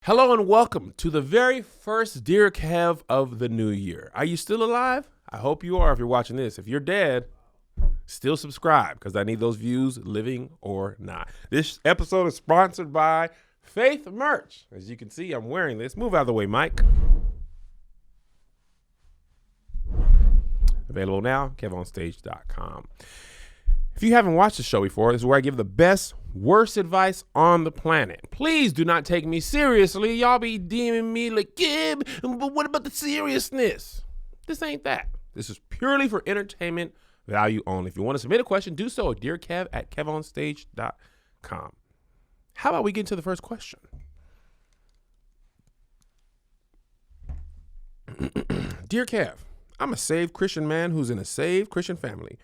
Hello and welcome to the very first Dear Kev of the new year. Are you still alive? I hope you are if you're watching this. If you're dead, still subscribe because I need those views, living or not. This episode is sponsored by Faith Merch. As you can see, I'm wearing this. Move out of the way, Mike. Available now, kevonstage.com. If you haven't watched the show before, this is where I give the best, worst advice on the planet. Please do not take me seriously. Y'all be DMing me like, yeah, but what about the seriousness? This ain't that. This is purely for entertainment value only. If you want to submit a question, do so at dearkev at kevonstage.com. How about we get into the first question? Dear Kev, I'm a saved Christian man who's in a saved Christian family.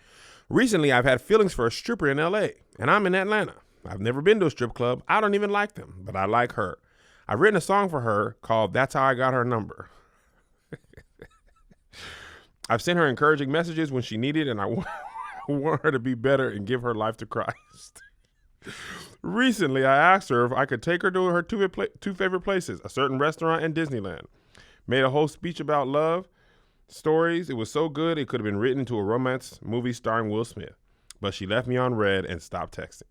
Recently, I've had feelings for a stripper in LA, and I'm in Atlanta. I've never been to a strip club. I don't even like them, but I like her. I've written a song for her called That's How I Got Her Number. I've sent her encouraging messages when she needed, and I want her to be better and give her life to Christ. Recently, I asked her if I could take her to her two favorite places, a certain restaurant and Disneyland. Made a whole speech about love. Stories. It was so good it could have been written into a romance movie starring Will Smith. But she left me on red and stopped texting.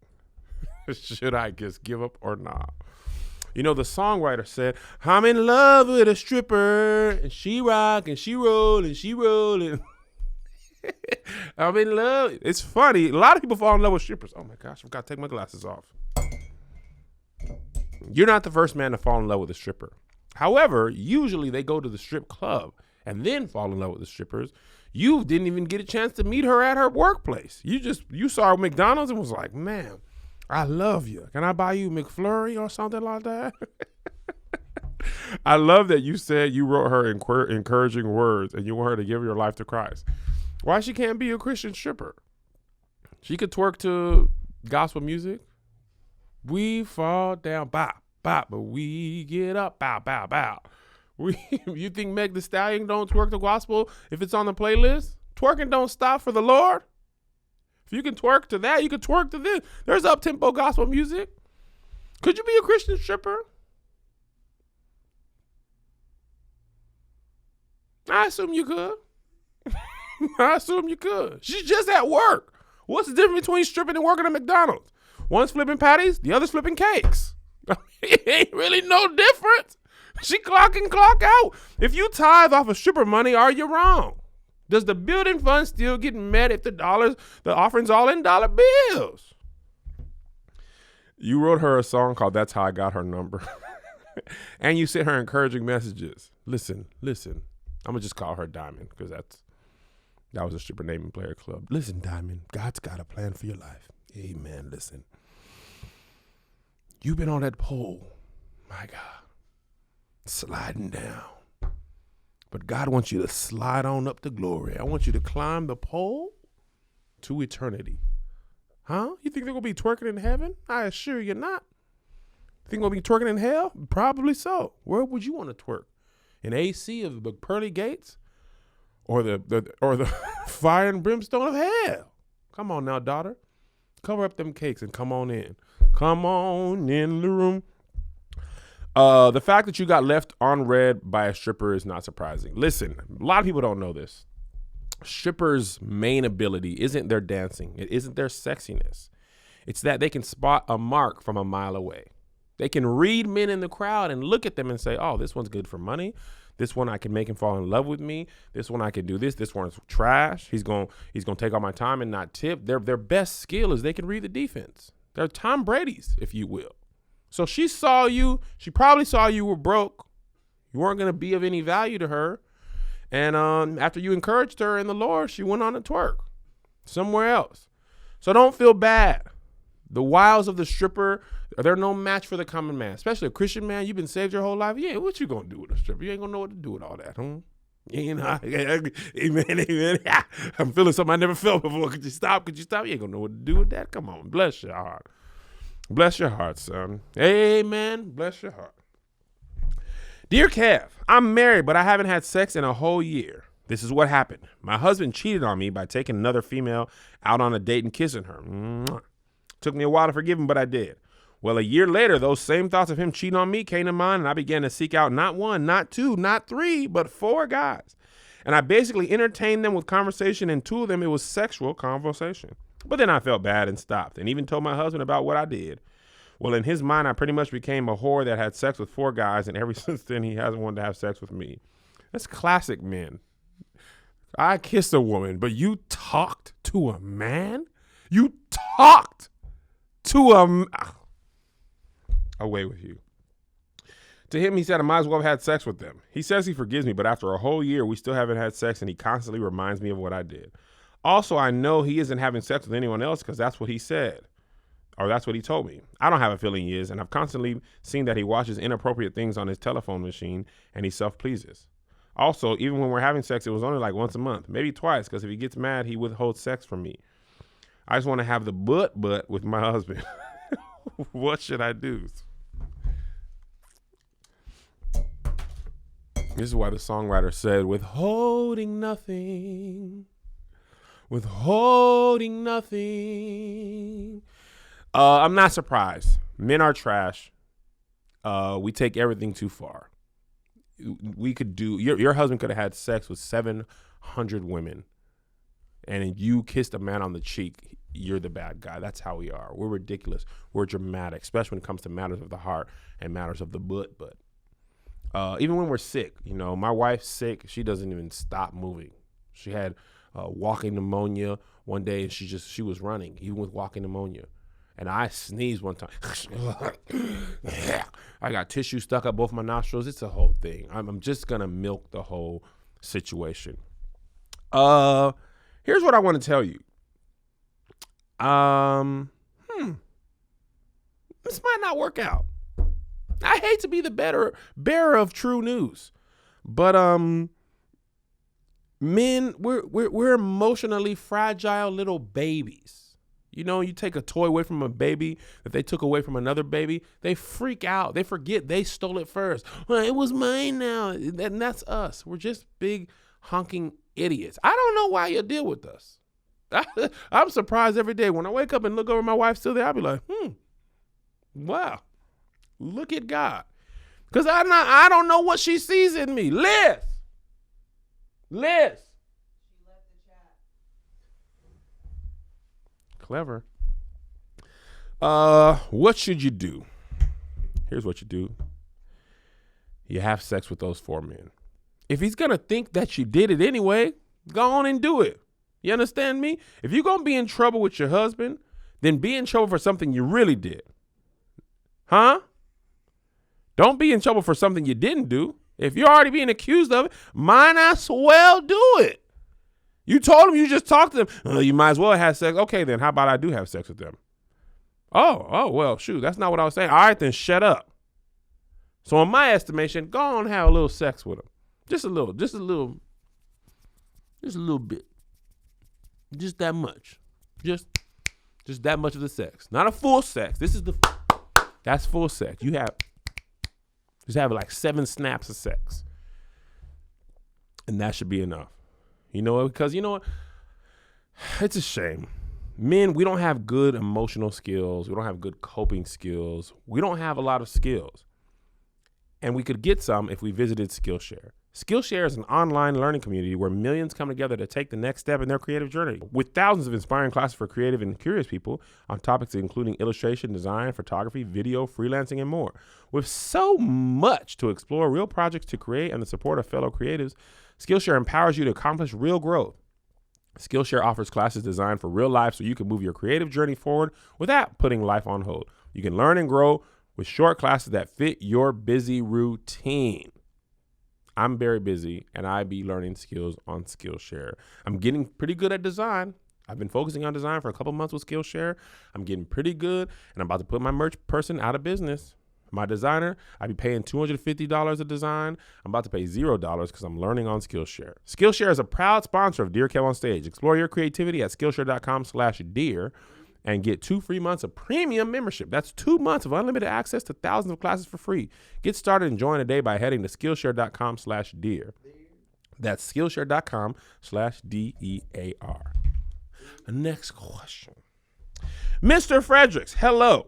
Should I just give up or not? You know, the songwriter said, I'm in love with a stripper and she rock and she roll and she roll and I'm in love. It's funny. A lot of people fall in love with strippers. Oh my gosh, I've got to take my glasses off. You're not the first man to fall in love with a stripper. However, usually they go to the strip club and then fall in love with the strippers. You didn't even get a chance to meet her at her workplace. You saw her at McDonald's and was like, man, I love you. Can I buy you McFlurry or something like that? I love that you said you wrote her encouraging words and you want her to give your life to Christ. Why she can't be a Christian stripper? She could twerk to gospel music. We fall down, bop, bop, but we get up, bow, bow, bow. You think Meg Thee Stallion don't twerk the gospel if it's on the playlist? Twerking don't stop for the Lord. If you can twerk to that, you can twerk to this. There's up-tempo gospel music. Could you be a Christian stripper? I assume you could. I assume you could. She's just at work. What's the difference between stripping and working at McDonald's? One's flipping patties, the other's flipping cakes. It ain't really no difference. She clock in, clock out. If you tithe off of stripper money, are you wrong? Does the building fund still get met if the offering's all in dollar bills? You wrote her a song called That's How I Got Her Number. And you sent her encouraging messages. Listen. I'm going to just call her Diamond because that was a stripper name in Player Club. Listen, Diamond, God's got a plan for your life. Amen. Listen. You've been on that pole. My God. Sliding down. But God wants you to slide on up to glory. I want you to climb the pole to eternity. Huh? You think they're going to be twerking in heaven? I assure you not. You think they're going to be twerking in hell? Probably so. Where would you want to twerk? In AC of the pearly gates? Or the fire and brimstone of hell? Come on now, daughter. Cover up them cakes and come on in. Come on in the room. The fact that you got left on red by a stripper is not surprising. Listen, a lot of people don't know this. Strippers' main ability isn't their dancing. It isn't their sexiness. It's that they can spot a mark from a mile away. They can read men in the crowd and look at them and say, oh, this one's good for money. This one I can make him fall in love with me. This one I can do this. This one's trash. He's going to take all my time and not tip. Their best skill is they can read the defense. They're Tom Brady's, if you will. So she saw you. She probably saw you were broke. You weren't going to be of any value to her. And after you encouraged her in the Lord, she went on to twerk somewhere else. So don't feel bad. The wiles of the stripper, they're no match for the common man, especially a Christian man. You've been saved your whole life. Yeah, what you going to do with a stripper? You ain't going to know what to do with all that, huh? You know, amen. I'm feeling something I never felt before. Could you stop? You ain't going to know what to do with that. Come on, bless your heart. Bless your heart, son. Amen. Bless your heart. Dear Kev, I'm married, but I haven't had sex in a whole year. This is what happened. My husband cheated on me by taking another female out on a date and kissing her. Took me a while to forgive him, but I did. Well, a year later, those same thoughts of him cheating on me came to mind, and I began to seek out not one, not two, not three, but 4 guys. And I basically entertained them with conversation, and 2 of them, it was sexual conversation. But then I felt bad and stopped, and even told my husband about what I did. Well, in his mind, I pretty much became a whore that had sex with 4 guys, and ever since then, he hasn't wanted to have sex with me. That's classic men. I kissed a woman, but you talked to a man? You talked to away with you. To him, he said, I might as well have had sex with them. He says he forgives me, but after a whole year, we still haven't had sex, and he constantly reminds me of what I did. Also, I know he isn't having sex with anyone else because that's what he said, or that's what he told me. I don't have a feeling he is, and I've constantly seen that he watches inappropriate things on his telephone machine, and he self-pleases. Also, even when we're having sex, it was only like once a month, maybe twice, because if he gets mad, he withholds sex from me. I just want to have the butt with my husband. What should I do? This is why the songwriter said, withholding nothing, withholding nothing. I'm not surprised. Men are trash. We take everything too far. We could do, your husband could have had sex with 700 women, and you kissed a man on the cheek. You're the bad guy. That's how we are. We're ridiculous. We're dramatic, especially when it comes to matters of the heart and matters of the butt. Even when we're sick, my wife's sick. She doesn't even stop moving. She had walking pneumonia one day, and she was running, even with walking pneumonia. And I sneezed one time. I got tissue stuck up both my nostrils. It's a whole thing. I'm just going to milk the whole situation. Here's what I want to tell you. This might not work out. I hate to be the bearer of true news, but men, we're emotionally fragile little babies. You take a toy away from a baby that they took away from another baby, they freak out. They forget they stole it first. Well, it was mine now. And that's us. We're just big honking idiots. I don't know why you deal with us. I'm surprised every day when I wake up and look over, my wife's still there. I'll be like, wow, look at God. Because I don't know what she sees in me. Liz. She left the chat. Clever. What should you do? Here's what you do. You have sex with those 4 men. If he's going to think that you did it anyway, go on and do it. You understand me? If you're going to be in trouble with your husband, then be in trouble for something you really did. Huh? Don't be in trouble for something you didn't do. If you're already being accused of it, might as well do it. You told him, you just talked to them. Oh, you might as well have sex. Okay, then how about I do have sex with them? Oh, well, shoot, that's not what I was saying. All right, then shut up. So in my estimation, go on and have a little sex with them. Just a little bit. Just that much. Just that much of the sex. Not a full sex. That's full sex. Just have like 7 snaps of sex. And that should be enough. Because you know what? It's a shame. Men, we don't have good emotional skills. We don't have good coping skills. We don't have a lot of skills. And we could get some if we visited Skillshare. Skillshare is an online learning community where millions come together to take the next step in their creative journey. With thousands of inspiring classes for creative and curious people on topics including illustration, design, photography, video, freelancing, and more. With so much to explore, real projects to create, and the support of fellow creatives, Skillshare empowers you to accomplish real growth. Skillshare offers classes designed for real life so you can move your creative journey forward without putting life on hold. You can learn and grow with short classes that fit your busy routine. I'm very busy, and I be learning skills on Skillshare. I'm getting pretty good at design. I've been focusing on design for a couple months with Skillshare. I'm getting pretty good, and I'm about to put my merch person out of business. My designer, I be paying $250 a design. I'm about to pay $0 because I'm learning on Skillshare. Skillshare is a proud sponsor of Dear Kev on Stage. Explore your creativity at Skillshare.com/dear and get 2 free months of premium membership. That's 2 months of unlimited access to thousands of classes for free. Get started and join today by heading to Skillshare.com/dear. That's Skillshare.com/DEAR. Next question. Mr. Fredericks, hello.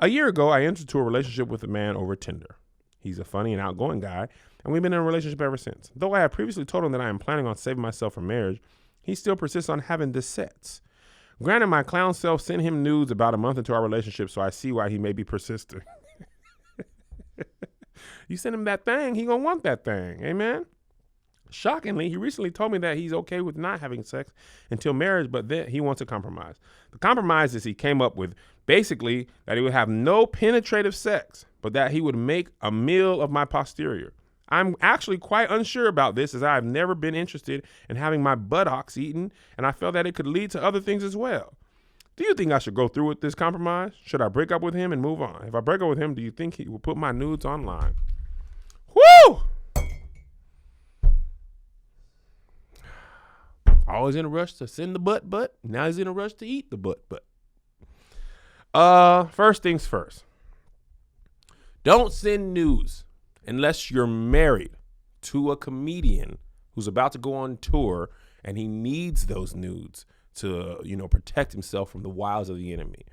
A year ago, I entered into a relationship with a man over Tinder. He's a funny and outgoing guy, and we've been in a relationship ever since. Though I have previously told him that I am planning on saving myself for marriage, he still persists on having the sets. Granted, my clown self sent him nudes about a month into our relationship, so I see why he may be persistent. You send him that thing, he gonna want that thing. Amen? Shockingly, he recently told me that he's okay with not having sex until marriage, but that he wants a compromise. The compromise is he came up with basically that he would have no penetrative sex, but that he would make a meal of my posterior. I'm actually quite unsure about this, as I have never been interested in having my buttocks eaten, and I felt that it could lead to other things as well. Do you think I should go through with this compromise? Should I break up with him and move on? If I break up with him, do you think he will put my nudes online? Woo! Always in a rush to send the butt. Now he's in a rush to eat the butt. First things first. Don't send nudes unless you're married to a comedian who's about to go on tour and he needs those nudes to, protect himself from the wiles of the enemy.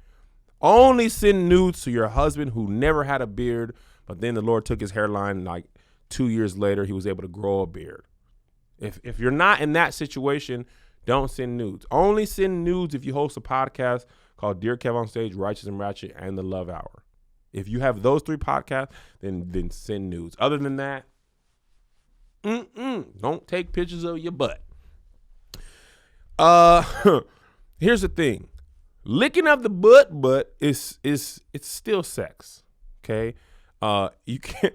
Only send nudes to your husband who never had a beard, but then the Lord took his hairline, like 2 years later, he was able to grow a beard. If you're not in that situation, don't send nudes. Only send nudes if you host a podcast called Dear Kev on Stage, Righteous and Ratchet, and The Love Hour. If you have those 3 podcasts, then send nudes. Other than that, don't take pictures of your butt. Here's the thing. Licking of the butt is it's still sex. Okay? You can't,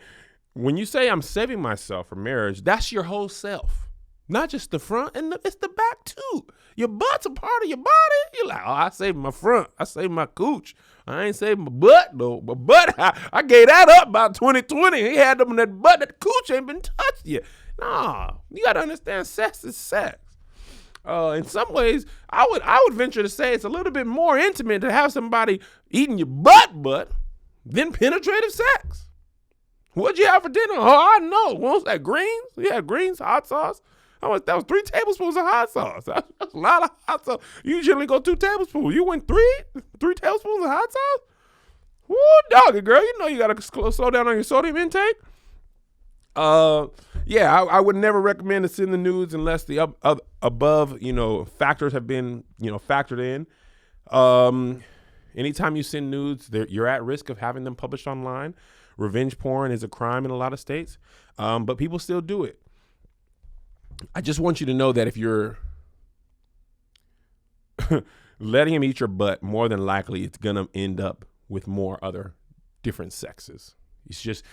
when you say I'm saving myself for marriage, that's your whole self. Not just the front, and it's the back too. Your butt's a part of your body. You're like, I saved my front. I saved my cooch. I ain't saved my butt though. My butt, I gave that up about 2020. He had them in that butt. That cooch ain't been touched yet. Nah, you gotta understand, sex is sex. In some ways, I would venture to say it's a little bit more intimate to have somebody eating your butt than penetrative sex. What'd you have for dinner? Oh, I know. What was that, greens? Yeah, greens, hot sauce. That was 3 tablespoons of hot sauce. That's a lot of hot sauce. You generally go 2 tablespoons. You went 3 tablespoons of hot sauce? Woo, doggy girl. You know you got to slow down on your sodium intake. Yeah, I would never recommend to send the nudes unless the above, factors have been, factored in. Anytime you send nudes, you're at risk of having them published online. Revenge porn is a crime in a lot of states, but people still do it. I just want you to know that if you're letting him eat your butt, more than likely it's going to end up with more other different sexes. It's just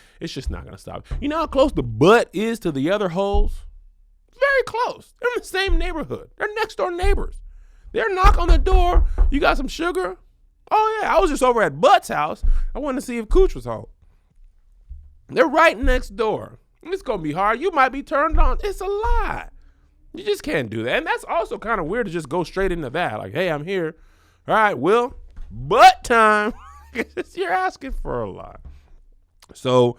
not going to stop. You know how close the butt is to the other holes? Very close. They're in the same neighborhood. They're next door neighbors. They're knock on the door. You got some sugar? Oh, yeah. I was just over at Butt's house. I wanted to see if Cooch was home. They're right next door. It's going to be hard. You might be turned on. It's a lie. You just can't do that. And that's also kind of weird to just go straight into that. Like, hey, I'm here. All right, Will, butt time. You're asking for a lot. So,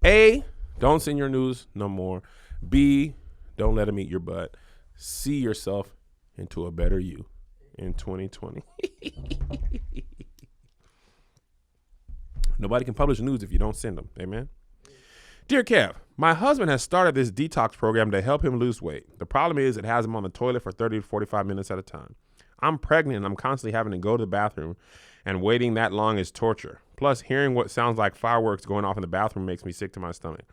A, don't send your news no more. B, don't let him eat your butt. See yourself into a better you in 2020. Nobody can publish news if you don't send them. Amen. Dear Kev, my husband has started this detox program to help him lose weight. The problem is it has him on the toilet for 30 to 45 minutes at a time. I'm pregnant and I'm constantly having to go to the bathroom, and waiting that long is torture. Plus, hearing what sounds like fireworks going off in the bathroom makes me sick to my stomach.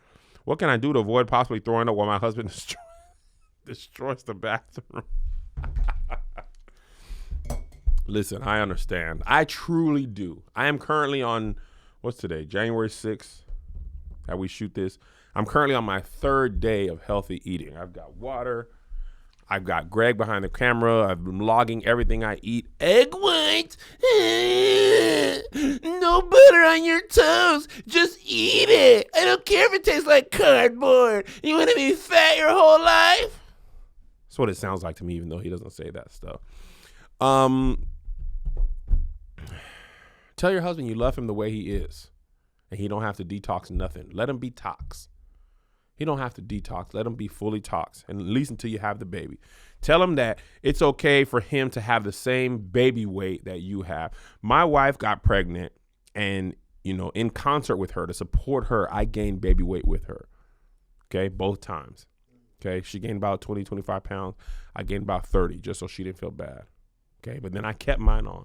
What can I do to avoid possibly throwing up while my husband destroys the bathroom? Listen, I understand. I truly do. I am currently on, what's today? January 6th. That we shoot this. I'm currently on my 3rd day of healthy eating. I've got water. I've got Greg behind the camera. I've been logging everything I eat. Egg whites. No butter on your toast. Just eat it. I don't care if it tastes like cardboard. You want to be fat your whole life? That's what it sounds like to me, even though he doesn't say that stuff. Tell your husband you love him the way he is. And he don't have to detox nothing. Let him be tox. He don't have to detox. Let him be fully tox, and at least until you have the baby. Tell him that it's okay for him to have the same baby weight that you have. My wife got pregnant And, in concert with her to support her, I gained baby weight with her. Okay. Both times. Okay. She gained about 20, 25 pounds. I gained about 30 just so she didn't feel bad. Okay. But then I kept mine on.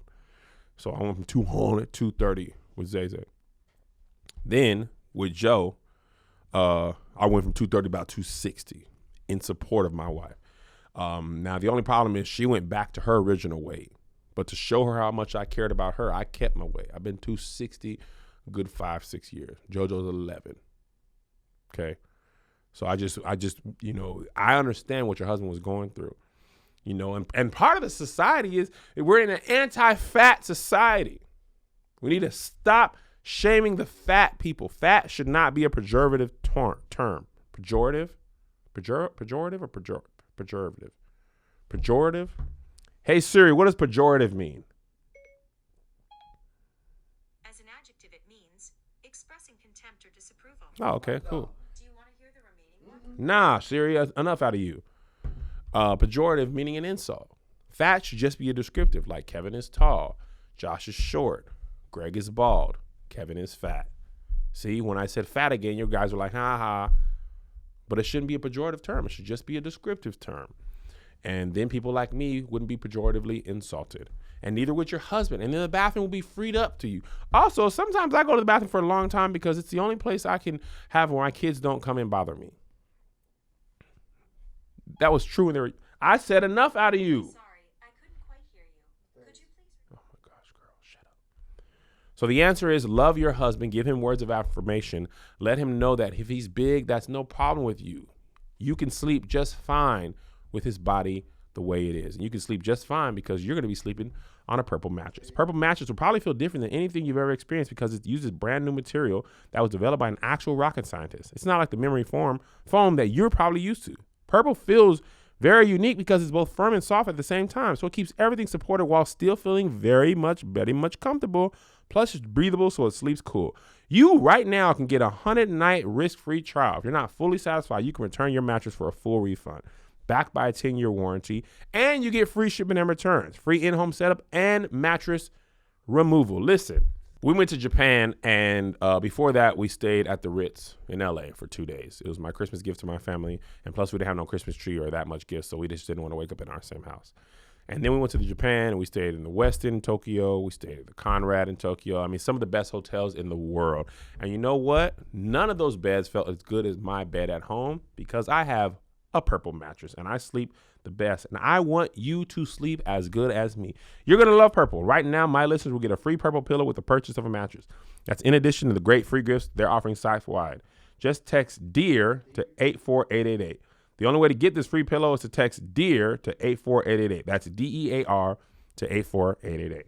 So I went from 200 to 230 with Zay. Then with Joe, I went from 230 about 260 in support of my wife. Now, the only problem is she went back to her original weight. But to show her how much I cared about her, I kept my weight. I've been 260 a good 5-6 years. JoJo's 11. Okay. So I just, I understand what your husband was going through, and part of the society is we're in an anti-fat society. We need to stop shaming the fat people. Fat should not be a pejorative term. Pejorative? Pejorative or pejorative? Pejorative? Hey Siri, what does pejorative mean? As an adjective, it means expressing contempt or disapproval. Oh, okay, cool. Do you want to hear the remaining one? Nah, Siri, enough out of you. Pejorative meaning an insult. Fat should just be a descriptive, like Kevin is tall, Josh is short, Greg is bald, Kevin is fat. See, when I said fat again, you guys were like, ha ha. But it shouldn't be a pejorative term. It should just be a descriptive term. And then people like me wouldn't be pejoratively insulted. And neither would your husband. And then the bathroom will be freed up to you. Also, sometimes I go to the bathroom for a long time because it's the only place I can have where my kids don't come and bother me. That was true. I said enough out of you. Sorry, I couldn't quite hear you. Could you please? Oh my gosh, girl, shut up. So the answer is love your husband. Give him words of affirmation. Let him know that if he's big, that's no problem with you. You can sleep just fine with his body the way it is. And you can sleep just fine because you're going to be sleeping on a purple mattress. Purple mattress will probably feel different than anything you've ever experienced because it uses brand new material that was developed by an actual rocket scientist. It's not like the memory foam that you're probably used to. Purple feels very unique because it's both firm and soft at the same time. So it keeps everything supported while still feeling very much comfortable. Plus it's breathable so it sleeps cool. You right now can get a 100-night risk-free trial. If you're not fully satisfied, you can return your mattress for a full refund. Backed by a 10-year warranty, and you get free shipping and returns, free in-home setup, and mattress removal. Listen, we went to Japan, and before that, we stayed at the Ritz in LA for 2 days. It was my Christmas gift to my family, and plus we didn't have no Christmas tree or that much gifts, so we just didn't want to wake up in our same house. And then we went to Japan, and we stayed in the Westin in Tokyo. We stayed at the Conrad in Tokyo. I mean, some of the best hotels in the world. And you know what? None of those beds felt as good as my bed at home because I have a purple mattress and I sleep the best. And I want you to sleep as good as me. You're going to love purple. Right now, my listeners will get a free purple pillow with the purchase of a mattress. That's in addition to the great free gifts they're offering site-wide. Just text DEAR to 84888. The only way to get this free pillow is to text DEAR to 84888. That's DEAR to 84888.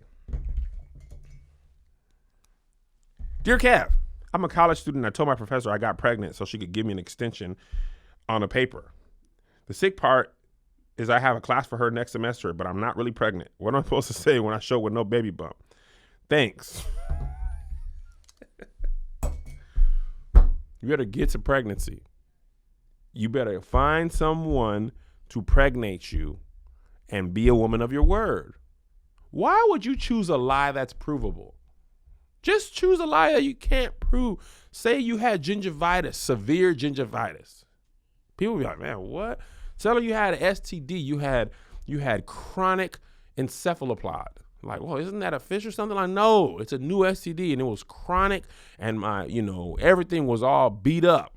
Dear Kev, I'm a college student. I told my professor I got pregnant so she could give me an extension on a paper. The sick part is I have a class for her next semester, but I'm not really pregnant. What am I supposed to say when I show with no baby bump? Thanks. You better get to pregnancy. You better find someone to pregnate you and be a woman of your word. Why would you choose a lie that's provable? Just choose a lie that you can't prove. Say you had gingivitis, severe gingivitis. People be like, man, what? Tell her you had an STD. You had chronic encephalopod. Like, well, isn't that a fish or something? Like, no, it's a new STD and it was chronic and my, everything was all beat up.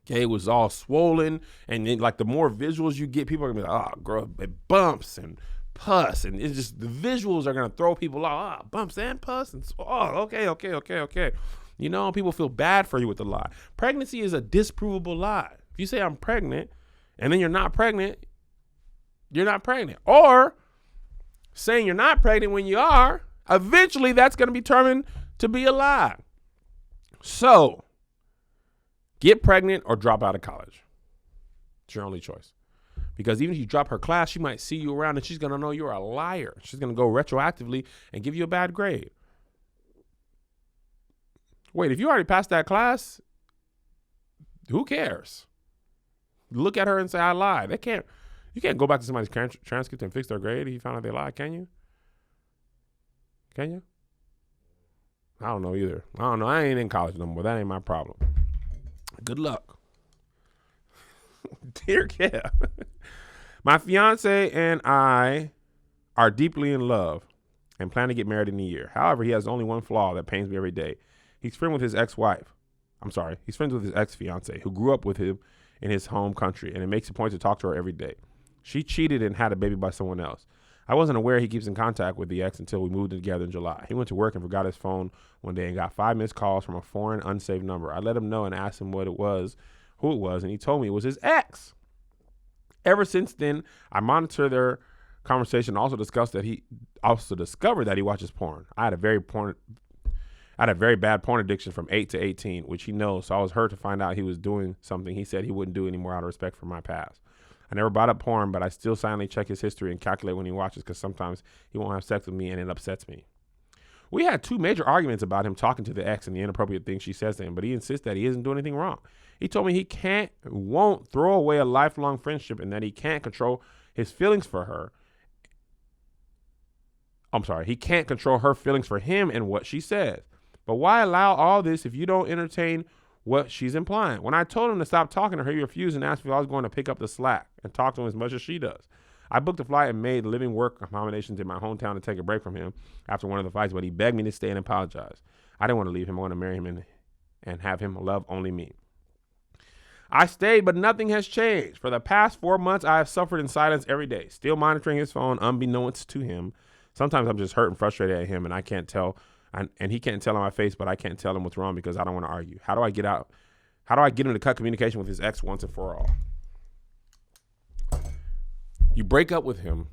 Okay, it was all swollen, and then, like, the more visuals you get, people are gonna be like, oh, girl, it bumps and pus, and it's just the visuals are gonna throw people off. Oh, bumps and pus, and okay. People feel bad for you with the lie. Pregnancy is a disprovable lie. If you say I'm pregnant, and then you're not pregnant, you're not pregnant. Or saying you're not pregnant when you are, eventually that's gonna be determined to be a lie. So, get pregnant or drop out of college. It's your only choice. Because even if you drop her class, she might see you around and she's going to know you're a liar. She's going to go retroactively and give you a bad grade. Wait, if you already passed that class, who cares? Look at her and say, I lied. You can't go back to somebody's transcript and fix their grade if you found out they lied, can you? Can you? I don't know either. I don't know. I ain't in college no more. That ain't my problem. Good luck. Dear Kev, my fiance and I are deeply in love and plan to get married in a year. However, he has only one flaw that pains me every day. He's friends with his ex-wife. He's friends with his ex-fiance who grew up with him in his home country, and it makes a point to talk to her every day. She cheated and had a baby by someone else. I wasn't aware he keeps in contact with the ex until we moved in together in July. He went to work and forgot his phone one day and got 5 missed calls from a foreign unsaved number. I let him know and asked him who it was, and he told me it was his ex. Ever since then, I monitor their conversation. Also discovered that he watches porn. I had a very bad porn addiction from 8 to 18, which he knows. So I was hurt to find out he was doing something he said he wouldn't do anymore out of respect for my past. I never brought up porn, but I still silently check his history and calculate when he watches because sometimes he won't have sex with me and it upsets me. We had 2 major arguments about him talking to the ex and the inappropriate things she says to him, but he insists that he isn't doing anything wrong. He told me he won't throw away a lifelong friendship and that he can't control his feelings for her. He can't control her feelings for him and what she says. But why allow all this if you don't entertain what she's implying? When I told him to stop talking to her, he refused and asked if I was going to pick up the slack and talk to him as much as she does. I booked a flight and made living work accommodations in my hometown to take a break from him after one of the fights, but he begged me to stay and apologize. I didn't want to leave him. I want to marry him and have him love only me. I stayed, but nothing has changed. For the past 4 months, I have suffered in silence every day, still monitoring his phone unbeknownst to him. Sometimes I'm just hurt and frustrated at him, and I can't tell, and he can't tell on my face, but I can't tell him what's wrong because I don't want to argue. How do I get him to cut communication with his ex once and for all? You break up with him,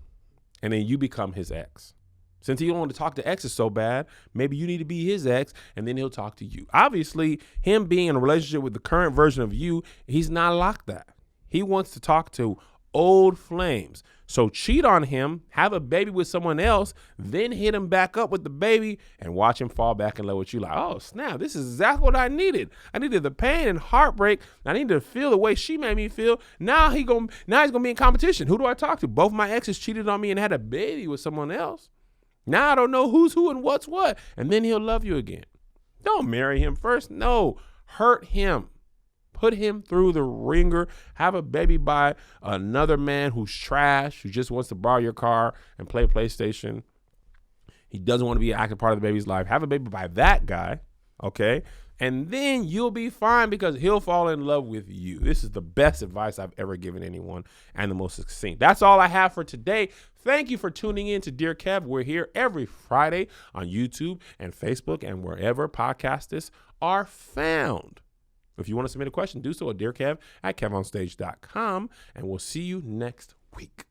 and then you become his ex. Since he don't want to talk to exes so bad, maybe you need to be his ex, and then he'll talk to you. Obviously, him being in a relationship with the current version of you, he's not like that. He wants to talk to old flames. So cheat on him, have a baby with someone else, then hit him back up with the baby and watch him fall back in love with you. Like, oh, snap, this is exactly what I needed. I needed the pain and heartbreak. I needed to feel the way she made me feel. Now he's gonna be in competition. Who do I talk to? Both my exes cheated on me and had a baby with someone else. Now I don't know who's who and what's what. And then he'll love you again. Don't marry him first. No, hurt him. Put him through the ringer. Have a baby by another man who's trash, who just wants to borrow your car and play PlayStation. He doesn't want to be an active part of the baby's life. Have a baby by that guy, okay? And then you'll be fine because he'll fall in love with you. This is the best advice I've ever given anyone and the most succinct. That's all I have for today. Thank you for tuning in to Dear Kev. We're here every Friday on YouTube and Facebook and wherever podcasts are found. If you want to submit a question, do so at dearkev@kevonstage.com, and we'll see you next week.